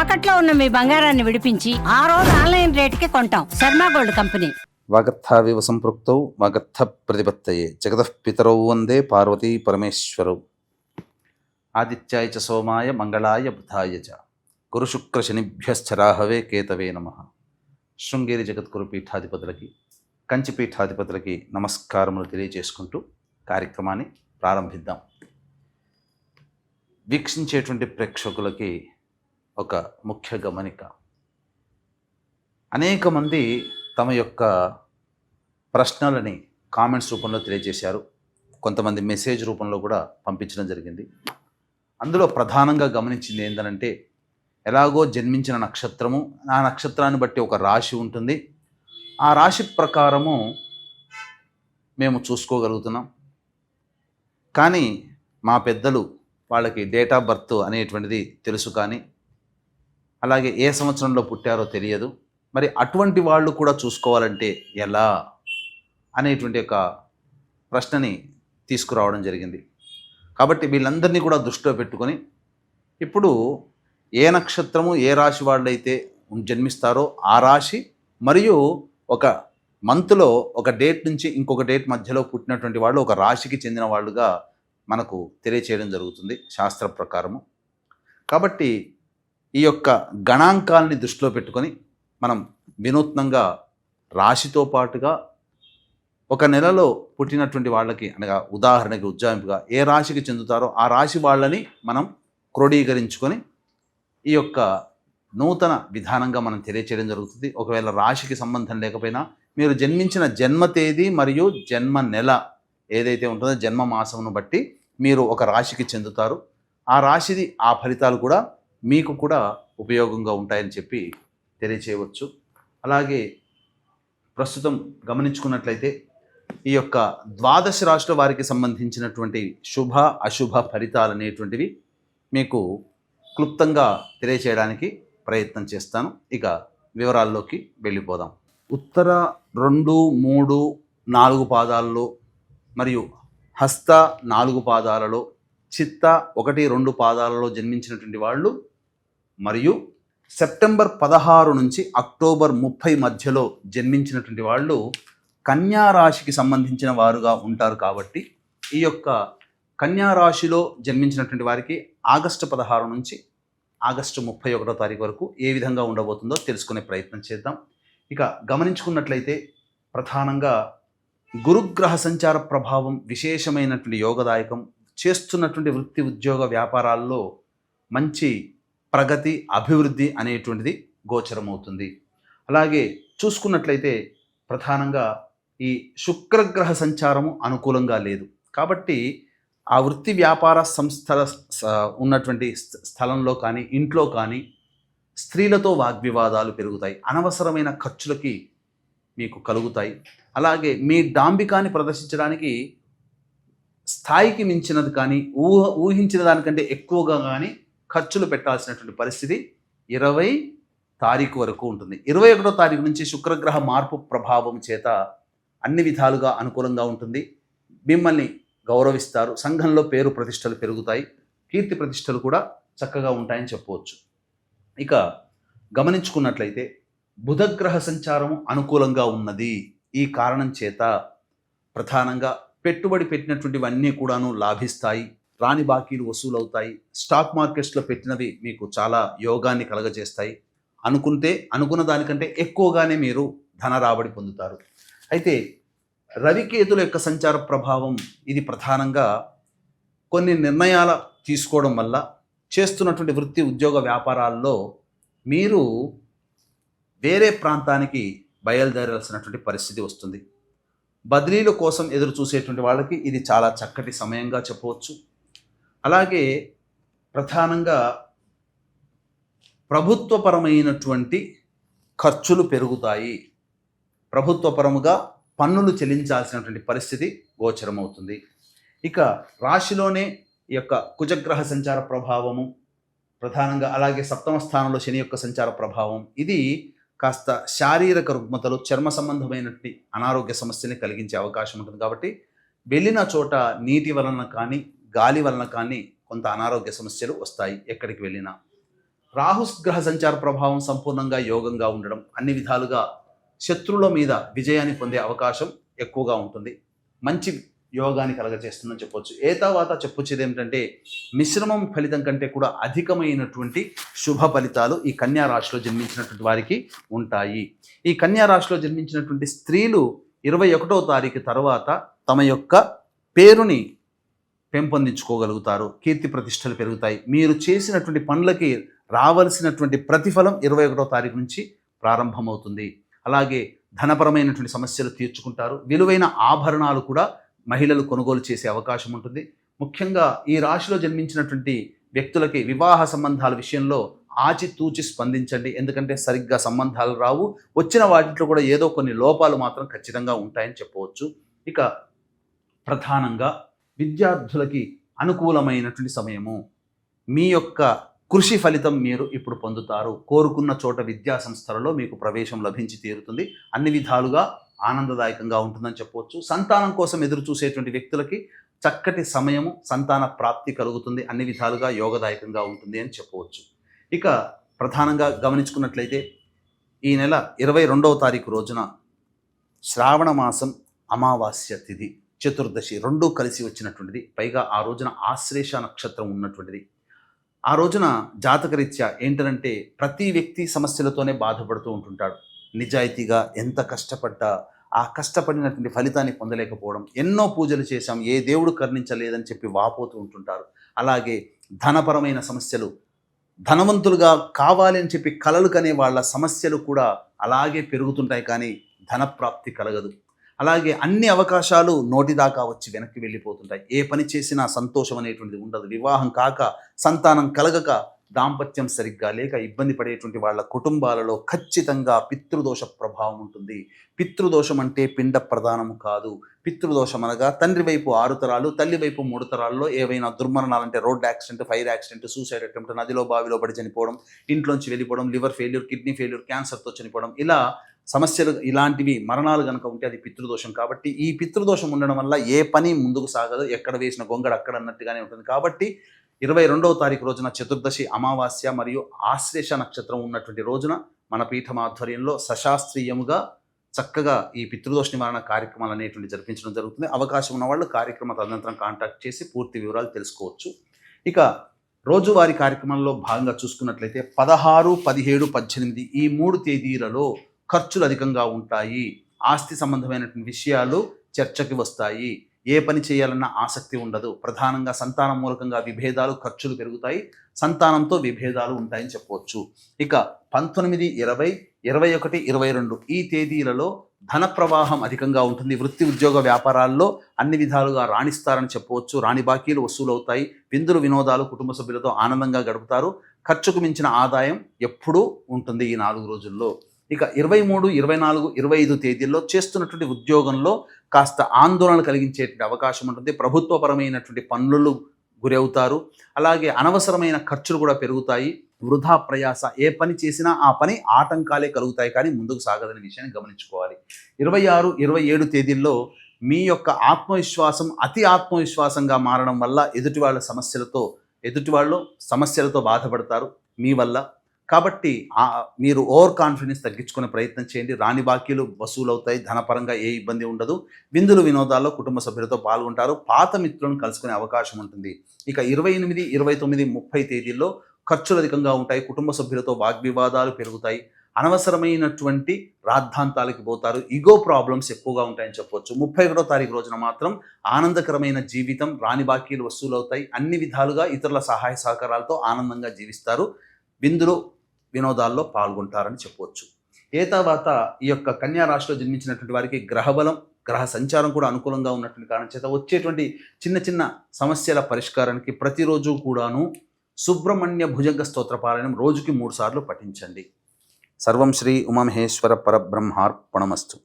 తాకట్లో ఉన్న మీ బంగారాన్ని విడిపించి ఆ రోజు ఆన్లైన్ రేటుకి కొంటాం. Sharma gold company. వాగర్థావివ సంపృక్తౌ వాగర్థ ప్రతిపత్తయే జగతః పితరౌ వందే పార్వతీ పరమేశ్వరౌ. ఆదిత్యాయ చ సోమాయ మంగళాయ బుధాయ చ గురుశుక్ర శనిభ్యశ్చరాహవే కేతవే నమః. శృంగేరి జగద్గురు పీఠాధిపతులకి, కంచి పీఠాధిపతులకి నమస్కారములు తెలియజేసుకుంటూ కార్యక్రమాన్ని ప్రారంభిద్దాం. వీక్షించేటువంటి ప్రేక్షకులకి ఒక ముఖ్య గమనిక. అనేక మంది తమ యొక్క ప్రశ్నలని కామెంట్స్ రూపంలో తెలియజేశారు. కొంతమంది మెసేజ్ రూపంలో కూడా పంపించడం జరిగింది. అందులో ప్రధానంగా గమనించింది ఏంటంటే, ఎలాగో జన్మించిన నక్షత్రము, ఆ నక్షత్రాన్ని బట్టి ఒక రాశి ఉంటుంది, ఆ రాశి ప్రకారము మేము చూసుకోగలుగుతున్నాం. కానీ మా పెద్దలు వాళ్ళకి డేట్ ఆఫ్ బర్త్ అనేటువంటిది తెలుసు, కానీ అలాగే ఏ సంవత్సరంలో పుట్టారో తెలియదు. మరి అటువంటి వాళ్ళు కూడా చూసుకోవాలంటే ఎలా అనేటువంటి ఒక ప్రశ్నని తీసుకురావడం జరిగింది. కాబట్టి వీళ్ళందరినీ కూడా దృష్టిలో పెట్టుకొని ఇప్పుడు ఏ నక్షత్రము ఏ రాశి వాళ్ళైతే జన్మిస్తారో ఆ రాశి మరియు ఒక మంత్లో ఒక డేట్ నుంచి ఇంకొక డేట్ మధ్యలో పుట్టినటువంటి వాళ్ళు ఒక రాశికి చెందిన వాళ్ళుగా మనకు తెలియచేయడం జరుగుతుంది శాస్త్ర ప్రకారము. కాబట్టి ఈ యొక్క గణాంకాలని దృష్టిలో పెట్టుకొని మనం వినూత్నంగా రాశితో పాటుగా ఒక నెలలో పుట్టినటువంటి వాళ్ళకి, అనగా ఉదాహరణకి ఉజ్జాయింపుగా ఏ రాశికి చెందుతారో ఆ రాశి వాళ్ళని మనం క్రోడీకరించుకొని ఈ యొక్క నూతన విధానంగా మనం తెలియచేయడం జరుగుతుంది. ఒకవేళ రాశికి సంబంధం లేకపోయినా మీరు జన్మించిన జన్మ తేదీ మరియు జన్మ నెల ఏదైతే ఉంటుందో జన్మ మాసమును బట్టి మీరు ఒక రాశికి చెందుతారు. ఆ రాశిది ఆ ఫలితాలు కూడా మీకు కూడా ఉపయోగంగా ఉంటాయని చెప్పి తెలియచేయవచ్చు. అలాగే ప్రస్తుతం గమనించుకున్నట్లయితే ఈ యొక్క ద్వాదశ రాశుల వారికి సంబంధించినటువంటి శుభ అశుభ ఫలితాలు అనేటువంటివి మీకు క్లుప్తంగా తెలియచేయడానికి ప్రయత్నం చేస్తాను. ఇక వివరాల్లోకి వెళ్ళిపోదాం. ఉత్తర 2, 3, 4 పాదాలలో మరియు హస్త 4 పాదాలలో, చిత్త 1, 2 పాదాలలో జన్మించినటువంటి వాళ్ళు మరియు సెప్టెంబర్ 16 నుంచి అక్టోబర్ 30 మధ్యలో జన్మించినటువంటి వాళ్ళు కన్యా రాశికి సంబంధించిన వారుగా ఉంటారు. కాబట్టి ఈ యొక్క కన్యా రాశిలో జన్మించినటువంటి వారికి ఆగస్టు 16 నుంచి ఆగస్టు 31వ తారీఖు వరకు ఏ విధంగా ఉండబోతుందో తెలుసుకునే ప్రయత్నం చేద్దాం. ఇక గమనించుకున్నట్లయితే ప్రధానంగా గురుగ్రహ సంచార ప్రభావం విశేషమైనటువంటి యోగదాయకం. చేస్తున్నటువంటి వృత్తి ఉద్యోగ వ్యాపారాల్లో మంచి ప్రగతి అభివృద్ధి అనేటువంటిది గోచరమవుతుంది. అలాగే చూసుకున్నట్లయితే ప్రధానంగా ఈ శుక్రగ్రహ సంచారము అనుకూలంగా లేదు. కాబట్టి ఆ వృత్తి వ్యాపార సంస్థల ఉన్నటువంటి స్థలంలో కానీ ఇంట్లో కానీ స్త్రీలతో వాగ్వివాదాలు పెరుగుతాయి, అనవసరమైన ఖర్చులకి మీకు కలుగుతాయి. అలాగే మీ డాంబికాన్ని ప్రదర్శించడానికి స్థాయికి మించినది కానీ ఊహించిన దానికంటే ఎక్కువగా కానీ ఖర్చులు పెట్టాల్సినటువంటి పరిస్థితి 20 తారీఖు వరకు ఉంటుంది. 21వ తారీఖు నుంచి శుక్రగ్రహ మార్పు ప్రభావం చేత అన్ని విధాలుగా అనుకూలంగా ఉంటుంది. మిమ్మల్ని గౌరవిస్తారు, సంఘంలో పేరు ప్రతిష్టలు పెరుగుతాయి, కీర్తి ప్రతిష్టలు కూడా చక్కగా ఉంటాయని చెప్పవచ్చు. ఇక గమనించుకున్నట్లయితే బుధగ్రహ సంచారం అనుకూలంగా ఉన్నది. ఈ కారణం చేత ప్రధానంగా పెట్టుబడి పెట్టినటువంటివన్నీ కూడాను లాభిస్తాయి, రాని బాకీలు వసూలవుతాయి, స్టాక్ మార్కెట్స్లో పెట్టినవి మీకు చాలా యోగాన్ని కలగజేస్తాయి, అనుకున్న దానికంటే ఎక్కువగానే మీరు ధన రాబడి పొందుతారు. అయితే రవికేతుల యొక్క సంచార ప్రభావం ఇది ప్రధానంగా కొన్ని నిర్ణయాల తీసుకోవడం వల్ల చేస్తున్నటువంటి వృత్తి ఉద్యోగ వ్యాపారాల్లో మీరు వేరే ప్రాంతానికి బయలుదేరాల్సినటువంటి పరిస్థితి వస్తుంది. బదిలీల కోసం ఎదురు చూసేటువంటి వాళ్ళకి ఇది చాలా చక్కటి సమయంగా చెప్పవచ్చు. అలాగే ప్రధానంగా ప్రభుత్వపరమైనటువంటి ఖర్చులు పెరుగుతాయి, ప్రభుత్వపరముగా పన్నులు చెల్లించాల్సినటువంటి పరిస్థితి గోచరమవుతుంది. ఇక రాశిలోనే ఈ యొక్క కుజగ్రహ సంచార ప్రభావము ప్రధానంగా, అలాగే 7వ స్థానంలో శని యొక్క సంచార ప్రభావం ఇది కాస్త శారీరక రుగ్మతలు, చర్మ సంబంధమైనటువంటి అనారోగ్య సమస్యని కలిగించే అవకాశం ఉంటుంది. కాబట్టి వెళ్ళిన చోట నీటి వలన కానీ గాలి వలన కానీ కొంత అనారోగ్య సమస్యలు వస్తాయి ఎక్కడికి వెళ్ళినా. రాహు గ్రహ సంచార ప్రభావం సంపూర్ణంగా యోగంగా ఉండడం, అన్ని విధాలుగా శత్రువుల మీద విజయాన్ని పొందే అవకాశం ఎక్కువగా ఉంటుంది. మంచి యోగాన్ని కలగజేస్తుందని చెప్పొచ్చు. తర్వాత చెప్పొచ్చేది ఏమిటంటే మిశ్రమం ఫలితం కంటే కూడా అధికమైనటువంటి శుభ ఫలితాలు ఈ కన్యా రాశిలో జన్మించినటువంటి వారికి ఉంటాయి. ఈ కన్యా రాశిలో జన్మించినటువంటి స్త్రీలు 21వ తారీఖు తర్వాత తమ యొక్క పేరుని పెంపొందించుకోగలుగుతారు. కీర్తి ప్రతిష్టలు పెరుగుతాయి. మీరు చేసినటువంటి పనులకి రావలసినటువంటి ప్రతిఫలం 21వ తారీఖు నుంచి ప్రారంభమవుతుంది. అలాగే ధనపరమైనటువంటి సమస్యలు తీర్చుకుంటారు. విలువైన ఆభరణాలు కూడా మహిళలు కొనుగోలు చేసే అవకాశం ఉంటుంది. ముఖ్యంగా ఈ రాశిలో జన్మించినటువంటి వ్యక్తులకి వివాహ సంబంధాల విషయంలో ఆచితూచి స్పందించండి. ఎందుకంటే సరిగ్గా సంబంధాలు రావు. వచ్చిన వాటిలో కూడా ఏదో కొన్ని లోపాలు మాత్రం ఖచ్చితంగా ఉంటాయని చెప్పవచ్చు. ఇక ప్రధానంగా విద్యార్థులకి అనుకూలమైనటువంటి సమయము. మీ యొక్క కృషి ఫలితం మీరు ఇప్పుడు పొందుతారు. కోరుకున్న చోట విద్యా సంస్థలలో మీకు ప్రవేశం లభించి తీరుతుంది. అన్ని విధాలుగా ఆనందదాయకంగా ఉంటుందని చెప్పవచ్చు. సంతానం కోసం ఎదురు చూసేటువంటి వ్యక్తులకి చక్కటి సమయము, సంతాన ప్రాప్తి కలుగుతుంది. అన్ని విధాలుగా యోగదాయకంగా ఉంటుంది అని చెప్పవచ్చు. ఇక ప్రధానంగా గమనించుకున్నట్లయితే ఈ నెల 22వ తారీఖు రోజున శ్రావణ మాసం అమావాస్య తిథి, చతుర్దశి రెండూ కలిసి వచ్చినటువంటిది. పైగా ఆ రోజున ఆశ్లేష నక్షత్రం ఉన్నటువంటిది. ఆ రోజున జాతకరీత్యా ఏంటంటే ప్రతి వ్యక్తి సమస్యలతోనే బాధపడుతూ ఉంటుంటాడు. నిజాయితీగా ఎంత కష్టపడ్డా ఆ కష్టపడినటువంటి ఫలితాన్ని పొందలేకపోవడం, ఎన్నో పూజలు చేశాం ఏ దేవుడు కరుణించలేదని చెప్పి వాపోతూ ఉంటుంటారు. అలాగే ధనపరమైన సమస్యలు, ధనవంతులుగా కావాలి అని చెప్పి కలలు కనే వాళ్ళ సమస్యలు కూడా అలాగే పెరుగుతుంటాయి, కానీ ధనప్రాప్తి కలగదు. అలాగే అన్ని అవకాశాలు నోటి దాకా వచ్చి వెనక్కి వెళ్ళిపోతుంటాయి. ఏ పని చేసినా సంతోషం అనేటువంటిది ఉండదు. వివాహం కాక, సంతానం కలగక, దాంపత్యం సరిగ్గా లేక ఇబ్బంది పడేటువంటి వాళ్ళ కుటుంబాలలో ఖచ్చితంగా పితృదోష ప్రభావం ఉంటుంది. పితృదోషం అంటే పిండ ప్రదానము కాదు. పితృదోషం అనగా తండ్రి వైపు 6 తరాలు, తల్లి వైపు 3 తరాల్లో ఏవైనా దుర్మరణాలంటే road accident, fire accident, suicide attempt, నదిలో బావిలో పడి చనిపోవడం, ఇంట్లోంచి వెళ్ళిపోవడం, లివర్ ఫెయిల్యూర్, కిడ్నీ ఫెయిల్యూర్, క్యాన్సర్తో చనిపోవడం, ఇలా సమస్యలు, ఇలాంటివి మరణాలు కనుక ఉంటే అది పితృదోషం. కాబట్టి ఈ పితృదోషం ఉండడం వల్ల ఏ పని ముందుకు సాగదు. ఎక్కడ వేసిన గొంగడ అక్కడ అన్నట్టుగానే ఉంటుంది. కాబట్టి 22వ తారీఖు రోజున చతుర్దశి, అమావాస్య మరియు ఆశ్లేష నక్షత్రం ఉన్నటువంటి రోజున మన పీఠం ఆధ్వర్యంలో సశాస్త్రీయముగా చక్కగా ఈ పితృదోష నివారణ కార్యక్రమాలు అనేటువంటి జరిపించడం జరుగుతుంది. అవకాశం ఉన్న వాళ్ళు కార్యక్రమ తదనంతరం కాంటాక్ట్ చేసి పూర్తి వివరాలు తెలుసుకోవచ్చు. ఇక రోజువారీ కార్యక్రమంలో భాగంగా చూసుకున్నట్లయితే 16, 17, 18 ఈ 3 తేదీలలో ఖర్చులు అధికంగా ఉంటాయి. ఆస్తి సంబంధమైనటువంటి విషయాలు చర్చకి వస్తాయి. ఏ పని చేయాలన్న ఆసక్తి ఉండదు. ప్రధానంగా సంతానం మూలకంగా విభేదాలు, ఖర్చులు పెరుగుతాయి. సంతానంతో విభేదాలు ఉంటాయని చెప్పవచ్చు. ఇక 19, 20, 21, 22 ఈ తేదీలలో ధన ప్రవాహం అధికంగా ఉంటుంది. వృత్తి, ఉద్యోగ, వ్యాపారాల్లో అన్ని విధాలుగా రాణిస్తారని చెప్పవచ్చు. రాణి బాకీలు వసూలు అవుతాయి. విందులు, వినోదాలు, కుటుంబ సభ్యులతో ఆనందంగా గడుపుతారు. ఖర్చుకు మించిన ఆదాయం ఎప్పుడూ ఉంటుంది ఈ 4 రోజుల్లో. ఇక 23, 24, 25 తేదీల్లో చేస్తున్నటువంటి ఉద్యోగంలో కాస్త ఆందోళన కలిగించేటువంటి అవకాశం ఉంటుంది. ప్రభుత్వపరమైనటువంటి పనులు గురవుతారు. అలాగే అనవసరమైన ఖర్చులు కూడా పెరుగుతాయి. వృధా ప్రయాస, ఏ పని చేసినా ఆ పని ఆటంకాలే కలుగుతాయి, కానీ ముందుకు సాగదనే విషయాన్ని గమనించుకోవాలి. 26, 27 తేదీల్లో మీ యొక్క ఆత్మవిశ్వాసం అతి ఆత్మవిశ్వాసంగా మారడం వల్ల ఎదుటివాళ్ళు సమస్యలతో బాధపడతారు మీ వల్ల. కాబట్టి మీరు ఓవర్ కాన్ఫిడెన్స్ తగ్గించుకునే ప్రయత్నం చేయండి. రాని బాకీలు వసూలు అవుతాయి. ధనపరంగా ఏ ఇబ్బంది ఉండదు. విందులు, వినోదాల్లో కుటుంబ సభ్యులతో పాల్గొంటారు. పాత మిత్రులను కలుసుకునే అవకాశం ఉంటుంది. ఇక 28, 29, 30 తేదీల్లో ఖర్చులు అధికంగా ఉంటాయి. కుటుంబ సభ్యులతో వాగ్వివాదాలు పెరుగుతాయి. అనవసరమైనటువంటి రాద్ధాంతాలకి పోతారు. ఈగో ప్రాబ్లమ్స్ ఎక్కువగా ఉంటాయని చెప్పవచ్చు. 31వ తారీఖు రోజున మాత్రం ఆనందకరమైన జీవితం, రాని బాకీలు వసూలు అవుతాయి. అన్ని విధాలుగా ఇతరుల సహాయ సహకారాలతో ఆనందంగా జీవిస్తారు. విందులు, వినోదాల్లో పాల్గొంటారని చెప్పవచ్చు. తర్వాత ఈ యొక్క కన్యా రాశిలో జన్మించినటువంటి వారికి గ్రహబలం, గ్రహ సంచారం కూడా అనుకూలంగా ఉన్నటువంటి కారణం చేత వచ్చేటువంటి చిన్న చిన్న సమస్యల పరిష్కారానికి ప్రతిరోజు కూడాను సుబ్రహ్మణ్య భుజంగ స్తోత్ర పారాయణం రోజుకి 3 సార్లు పఠించండి. సర్వం శ్రీ ఉమామహేశ్వర పరబ్రహ్మార్పణమస్తు.